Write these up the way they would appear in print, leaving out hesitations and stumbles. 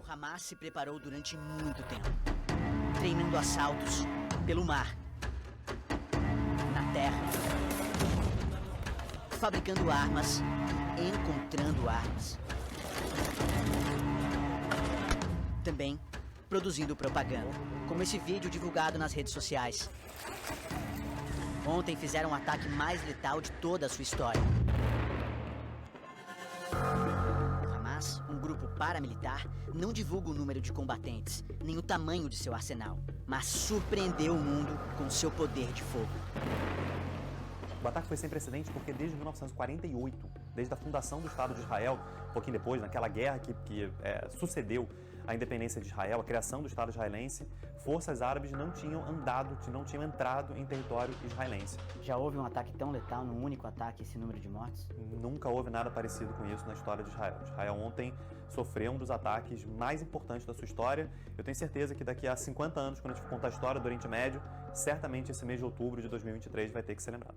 O Hamas se preparou durante muito tempo, treinando assaltos pelo mar, na terra, fabricando armas e encontrando armas. Também produzindo propaganda, como esse vídeo divulgado nas redes sociais. Ontem fizeram o ataque mais letal de toda a sua história. O Hamas, um grupo paramilitar, não divulga o número de combatentes, nem o tamanho de seu arsenal, mas surpreendeu o mundo com seu poder de fogo. O ataque foi sem precedentes porque desde 1948, desde a fundação do Estado de Israel, um pouquinho depois, naquela guerra que sucedeu a independência de Israel, a criação do Estado israelense, forças árabes não tinham entrado em território israelense. Já houve um ataque tão letal, num único ataque, esse número de mortes? Nunca houve nada parecido com isso na história de Israel. Israel ontem sofreu um dos ataques mais importantes da sua história. Eu tenho certeza que daqui a 50 anos, quando a gente for contar a história do Oriente Médio, certamente esse mês de outubro de 2023 vai ter que ser lembrado.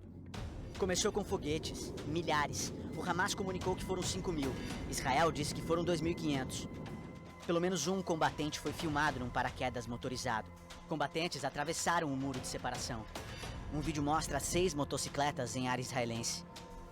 Começou com foguetes, milhares. O Hamas comunicou que foram 5.000. Israel disse que foram 2.500. Pelo menos um combatente foi filmado num paraquedas motorizado. Combatentes atravessaram o muro de separação. Um vídeo mostra 6 motocicletas em área israelense.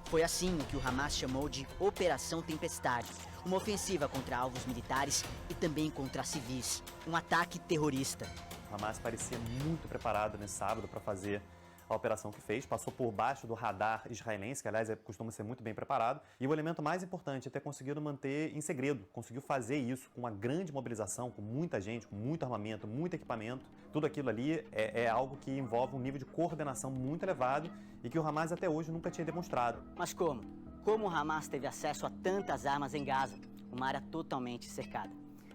Foi assim o que o Hamas chamou de Operação Tempestade, uma ofensiva contra alvos militares e também contra civis. Um ataque terrorista. O Hamas parecia muito preparado nesse sábado para fazer a operação que fez, passou por baixo do radar israelense, que aliás costuma ser muito bem preparado, e o elemento mais importante é ter conseguido manter em segredo, conseguiu fazer isso com uma grande mobilização, com muita gente, com muito armamento, muito equipamento. Tudo aquilo ali é algo que envolve um nível de coordenação muito elevado e que o Hamas até hoje nunca tinha demonstrado. Mas como? Como o Hamas teve acesso a tantas armas em Gaza, uma área totalmente cercada?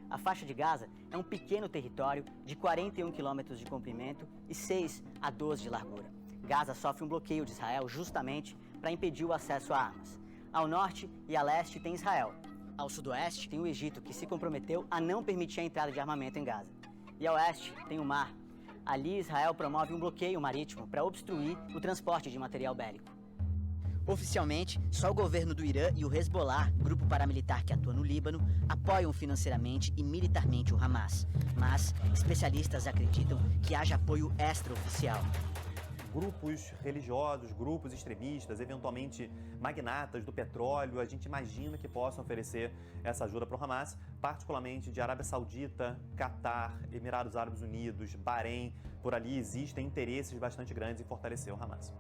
A faixa de Gaza é um pequeno território de 41 quilômetros de comprimento e 6 a 12 de largura. Gaza sofre um bloqueio de Israel justamente para impedir o acesso a armas. Ao norte e a leste tem Israel. Ao sudoeste tem o Egito, que se comprometeu a não permitir a entrada de armamento em Gaza. E ao oeste tem o mar. Ali Israel promove um bloqueio marítimo para obstruir o transporte de material bélico. Oficialmente, só o governo do Irã e o Hezbollah, grupo paramilitar que atua no Líbano, apoiam financeiramente e militarmente o Hamas. Mas especialistas acreditam que haja apoio extraoficial. Grupos religiosos, grupos extremistas, eventualmente magnatas do petróleo, a gente imagina que possam oferecer essa ajuda para o Hamas, particularmente de Arábia Saudita, Catar, Emirados Árabes Unidos, Bahrein. Por ali existem interesses bastante grandes em fortalecer o Hamas.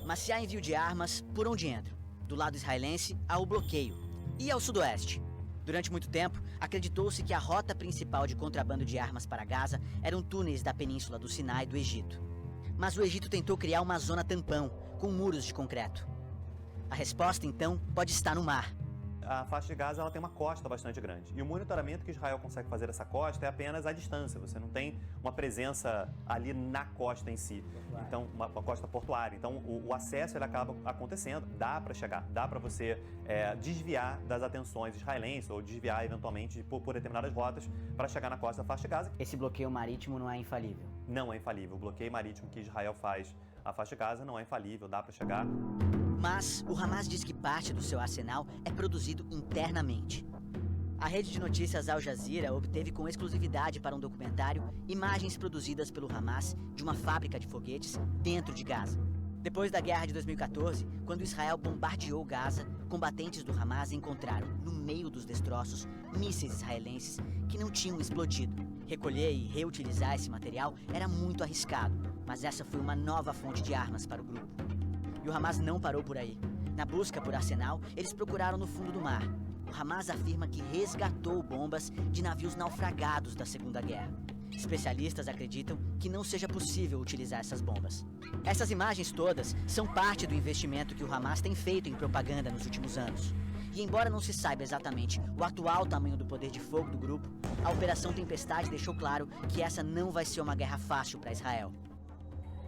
Mas se há envio de armas, por onde entra? Do lado israelense, há o bloqueio. E ao sudoeste? Durante muito tempo, acreditou-se que a rota principal de contrabando de armas para Gaza eram túneis da península do Sinai do Egito. Mas o Egito tentou criar uma zona tampão, com muros de concreto. A resposta, então, pode estar no mar. A faixa de Gaza ela tem uma costa bastante grande. E o monitoramento que Israel consegue fazer dessa costa é apenas à distância. Você não tem uma presença ali na costa em si. Então, uma costa portuária. Então, o acesso ele acaba acontecendo. Dá para chegar, dá para você desviar das atenções israelenses ou desviar, eventualmente, por determinadas rotas para chegar na costa da faixa de Gaza. Esse bloqueio marítimo não é infalível? Não é infalível. O bloqueio marítimo que Israel faz à faixa de Gaza não é infalível, dá para chegar. Mas o Hamas diz que parte do seu arsenal é produzido internamente. A rede de notícias Al Jazeera obteve com exclusividade para um documentário imagens produzidas pelo Hamas de uma fábrica de foguetes dentro de Gaza. Depois da guerra de 2014, quando Israel bombardeou Gaza, combatentes do Hamas encontraram, no meio dos destroços, mísseis israelenses que não tinham explodido. Recolher e reutilizar esse material era muito arriscado, mas essa foi uma nova fonte de armas para o grupo. E o Hamas não parou por aí. Na busca por arsenal, eles procuraram no fundo do mar. O Hamas afirma que resgatou bombas de navios naufragados da Segunda Guerra. Especialistas acreditam que não seja possível utilizar essas bombas. Essas imagens todas são parte do investimento que o Hamas tem feito em propaganda nos últimos anos. E embora não se saiba exatamente o atual tamanho do poder de fogo do grupo, a Operação Tempestade deixou claro que essa não vai ser uma guerra fácil para Israel.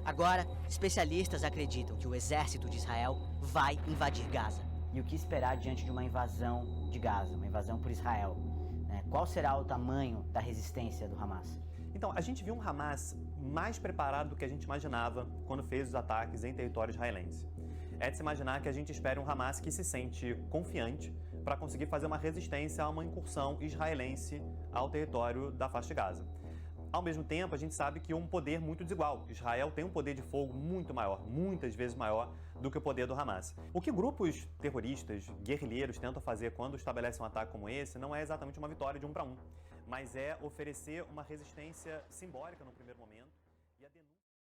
Agora, especialistas acreditam que o exército de Israel vai invadir Gaza. E o que esperar diante de uma invasão de Gaza, uma invasão por Israel? Qual será o tamanho da resistência do Hamas? Então, a gente viu um Hamas mais preparado do que a gente imaginava quando fez os ataques em território israelense. É de se imaginar que a gente espere um Hamas que se sente confiante para conseguir fazer uma resistência a uma incursão israelense ao território da faixa de Gaza. Ao mesmo tempo, a gente sabe que um poder muito desigual. Israel tem um poder de fogo muito maior, muitas vezes maior do que o poder do Hamas. O que grupos terroristas, guerrilheiros tentam fazer quando estabelecem um ataque como esse não é exatamente uma vitória de 1 para 1, mas é oferecer uma resistência simbólica no primeiro momento.